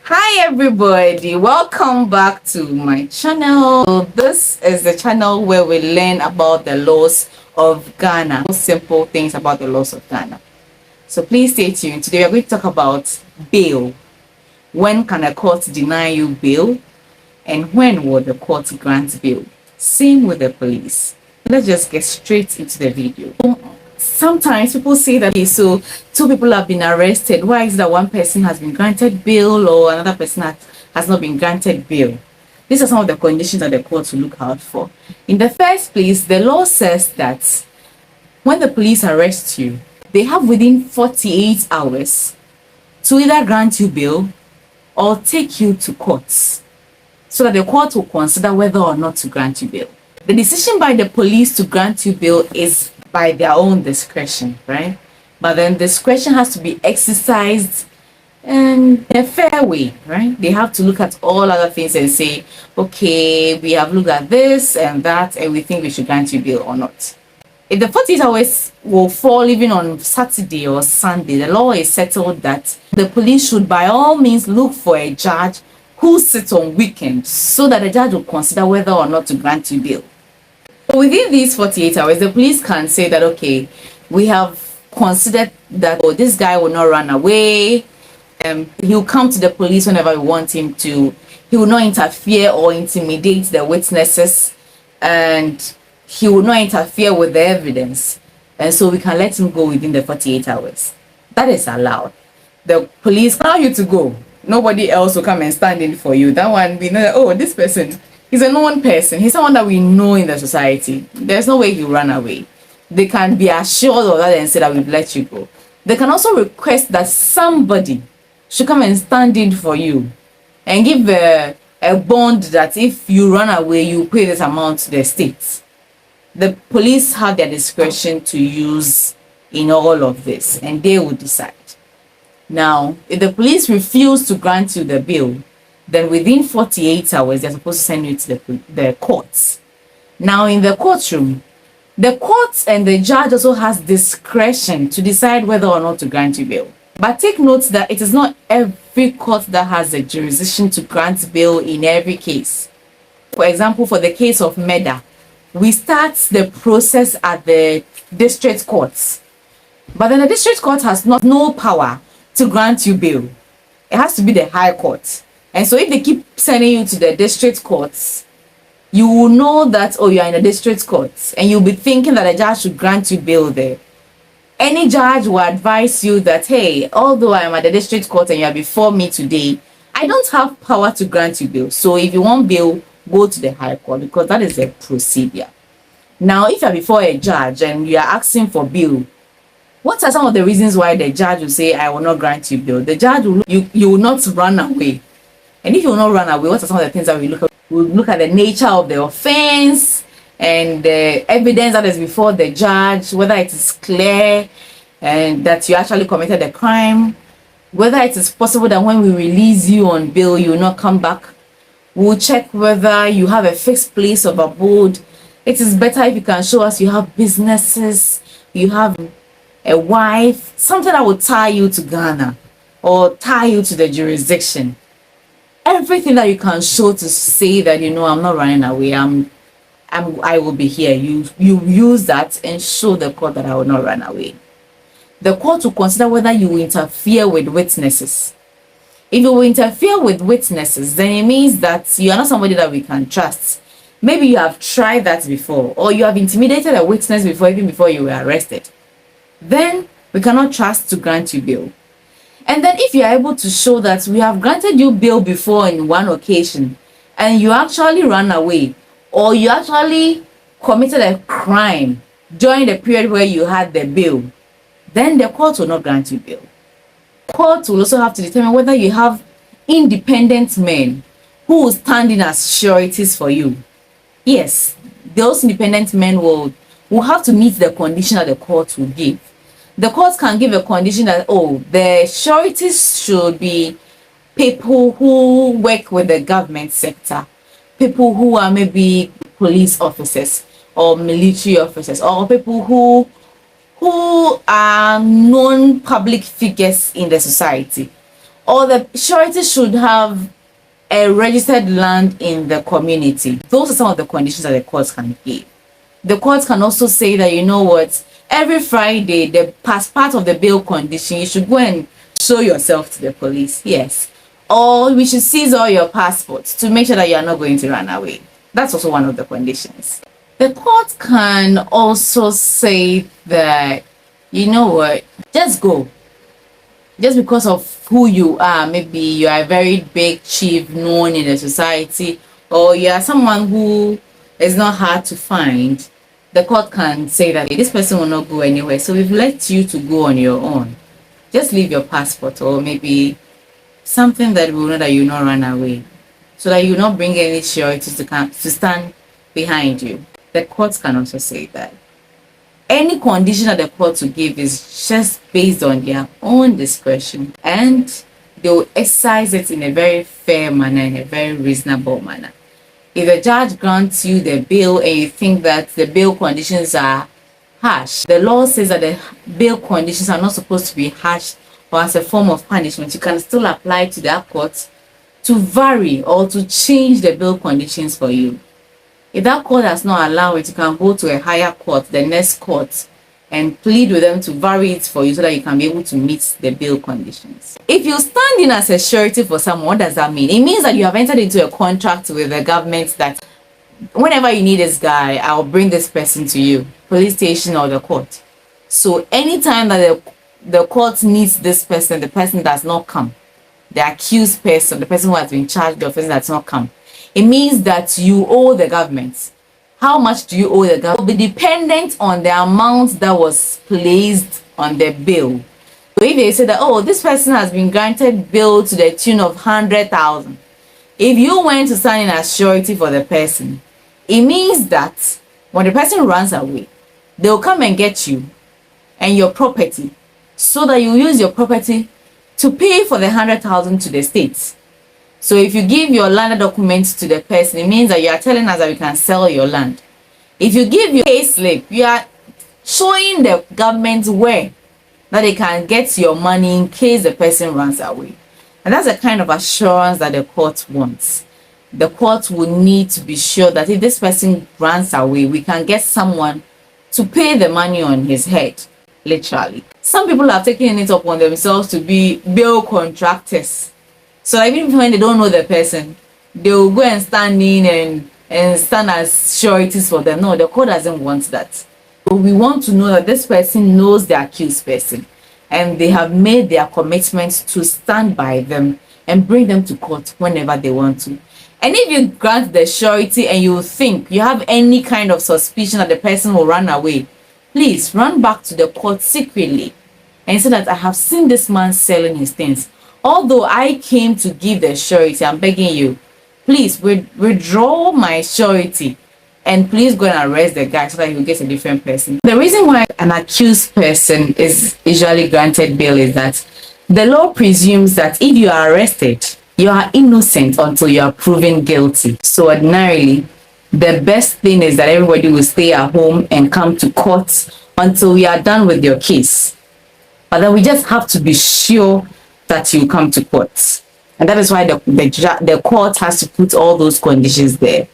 Hi everybody, welcome back to my channel. So this is the channel where we learn about the laws of Ghana, simple things about the laws of Ghana. So please stay tuned. Today we are going to talk about bail. When can a court deny you bail, and when will the court grant bail? Same with the police. Let's just get straight into the video. Sometimes people say that, okay, so two people have been arrested. Why is that one person has been granted bail or another person has not been granted bail? These are some of the conditions that the court will look out for. In the first place, the law says that when the police arrest you, they have within 48 hours to either grant you bail or take you to courts, so that the court will consider whether or not to grant you bail. The decision by the police to grant you bail is by their own discretion, right? But then discretion has to be exercised in a fair way, right? They have to look at all other things and say, okay, we have looked at this and that, and we think we should grant you bail or not. If the 48 hours will fall even on Saturday or Sunday, the law is settled that the police should by all means look for a judge who sits on weekends, so that the judge will consider whether or not to grant you bail. Within these 48 hours, the police can say that, okay, we have considered that, oh, this guy will not run away. He'll come to the police whenever we want him to. He will not interfere or intimidate the witnesses, and he will not interfere with the evidence. And so we can let him go within the 48 hours. That is allowed. The police allow you to go. Nobody else will come and stand in for you. That one, we know that, oh, this person, he's a known person. He's someone that we know in the society. There's no way he'll run away. They can be assured of that and say that we've let you go. They can also request that somebody should come and stand in for you and give a bond that if you run away, you pay this amount to the state. The police have their discretion to use in all of this, and they will decide. Now, if the police refuse to grant you the bail, then within 48 hours, they're supposed to send you to the courts. Now, in the courtroom, the court and the judge also has discretion to decide whether or not to grant you bail. But take note that it is not every court that has the jurisdiction to grant bail in every case. For example, for the case of murder, we start the process at the district courts. But then the district court has no power to grant you bail. It has to be the high court. And so if they keep sending you to the district courts, you will know that, oh, you are in the district courts, and you'll be thinking that the judge should grant you bail there. Any judge will advise you that, hey, although I am at the district court and you are before me today, I don't have power to grant you bail. So if you want bail, go to the high court, because that is a procedure. Now, if you are before a judge and you are asking for bail, what are some of the reasons why the judge will say, I will not grant you bail? The judge will you will not run away. And if you will not run away, what are some of the things that we look at? We'll look at the nature of the offense and the evidence that is before the judge, whether it is clear and that you actually committed a crime, whether it is possible that when we release you on bail, you will not come back. We'll check whether you have a fixed place of abode. It is better if you can show us you have businesses, you have a wife, something that will tie you to Ghana or tie you to the jurisdiction. Everything that you can show to say that, you know, I'm not running away, I will be here. You use that and show the court that I will not run away. The court will consider whether you will interfere with witnesses. If you will interfere with witnesses, then it means that you are not somebody that we can trust. Maybe you have tried that before, or you have intimidated a witness before, even before you were arrested. Then we cannot trust to grant you bail. And then if you are able to show that we have granted you bail before in one occasion, and you actually ran away, or you actually committed a crime during the period where you had the bail, then the court will not grant you bail. Court will also have to determine whether you have independent men who will stand in as sureties for you. Yes, those independent men will have to meet the condition that the court will give. The court can give a condition that, oh, the sureties should be people who work with the government sector, people who are maybe police officers or military officers, or people who are known public figures in the society, or the surety should have a registered land in the community. Those are some of the conditions that the courts can give. The courts can also say that, you know what, every Friday, as part of the bail condition, you should go and show yourself to the police. Yes. Or we should seize all your passports to make sure that you are not going to run away. That's also one of the conditions. The court can also say that, you know what, just go. Just because of who you are, maybe you are a very big chief known in the society, or you are someone who is not hard to find, the court can say that this person will not go anywhere, so we've let you to go on your own. Just leave your passport, or maybe something that will know that you not run away, so that you not bring any sureties to stand behind you. The courts can also say that. Any condition that the court will give is just based on their own discretion, and they will exercise it in a very fair manner, in a very reasonable manner. If the judge grants you the bail and you think that the bail conditions are harsh, the law says that the bail conditions are not supposed to be harsh or as a form of punishment. You can still apply to that court to vary or to change the bail conditions for you. If that court does not allow it, you can go to a higher court, the next court, and plead with them to vary it for you so that you can be able to meet the bail conditions. If you stand in as a surety for someone, what does that mean? It means that you have entered into a contract with the government that whenever you need this guy, I'll bring this person to you, police station or the court. So anytime that the court needs this person, the person does not come, the accused person, the person who has been charged, the offense does not come, it means that you owe the government. How much do you owe the government? It will be dependent on the amount that was placed on the bill. So if they say that, oh, this person has been granted bail to the tune of 100,000, if you went to stand in as surety for the person, it means that when the person runs away, they will come and get you and your property, so that you use your property to pay for the 100,000 to the state. So if you give your land documents to the person, it means that you are telling us that we can sell your land. If you give your pay slip, you are showing the government where that they can get your money in case the person runs away. And that's the kind of assurance that the court wants. The court will need to be sure that if this person runs away, we can get someone to pay the money on his head, literally. Some people have taken it upon themselves to be bail contractors. So even when they don't know the person, they will go and stand in and stand as sureties for them. No, the court doesn't want that. But we want to know that this person knows the accused person, and they have made their commitment to stand by them and bring them to court whenever they want to. And if you grant the surety and you think you have any kind of suspicion that the person will run away, please run back to the court secretly and say that I have seen this man selling his things. Although I came to give the surety, I'm begging you, please withdraw my surety and please go and arrest the guy so that he will get a different person. The reason why an accused person is usually granted bail is that the law presumes that if you are arrested, you are innocent until you are proven guilty. So ordinarily, the best thing is that everybody will stay at home and come to court until we are done with your case. But then we just have to be sure that you come to court. And that is why the court has to put all those conditions there.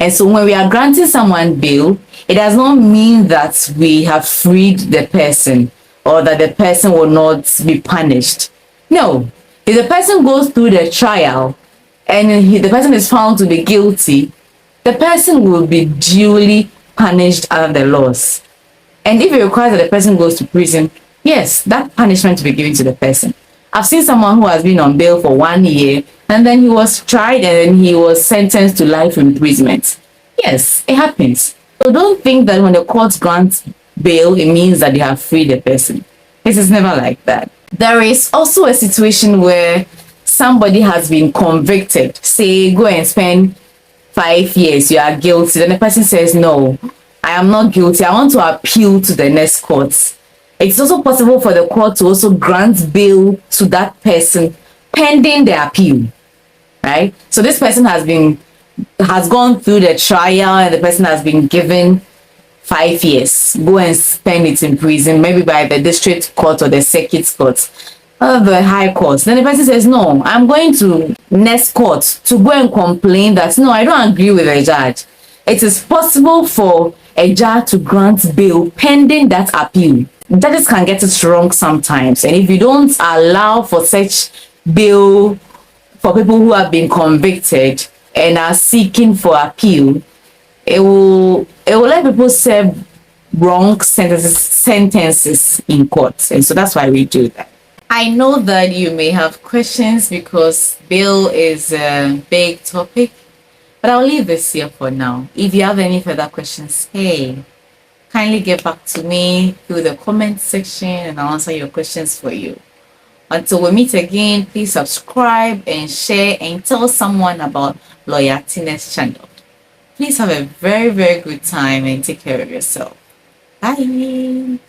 And so when we are granting someone bail, it does not mean that we have freed the person or that the person will not be punished. No. If the person goes through the trial and the person is found to be guilty, the person will be duly punished under the laws. And if it requires that the person goes to prison, yes, that punishment will be given to the person. I've seen someone who has been on bail for 1 year and then he was tried and then he was sentenced to life imprisonment. Yes, it happens. So don't think that when the court grants bail, it means that they have freed the person. This is never like that. There is also a situation where somebody has been convicted. Say, go and spend 5 years, you are guilty. Then the person says, no, I am not guilty. I want to appeal to the next court. It's also possible for the court to also grant bail to that person pending the appeal, right? So this person has gone through the trial and the person has been given 5 years. Go and spend it in prison, maybe by the district court or the circuit court. the high court. Then the person says, no, I'm going to next court to go and complain that, no, I don't agree with the judge. It is possible for a judge to grant bail pending that appeal. Judges can get it wrong sometimes. And if you don't allow for such bail for people who have been convicted and are seeking for appeal, it will let people serve wrong sentences in court. And so that's why we do that. I know that you may have questions because bail is a big topic, but I'll leave this here for now. If you have any further questions, hey, kindly get back to me through the comment section and I'll answer your questions for you. Until we meet again, please subscribe and share and tell someone about Lawyer Tina's channel. Please have a very, very good time and take care of yourself. Bye.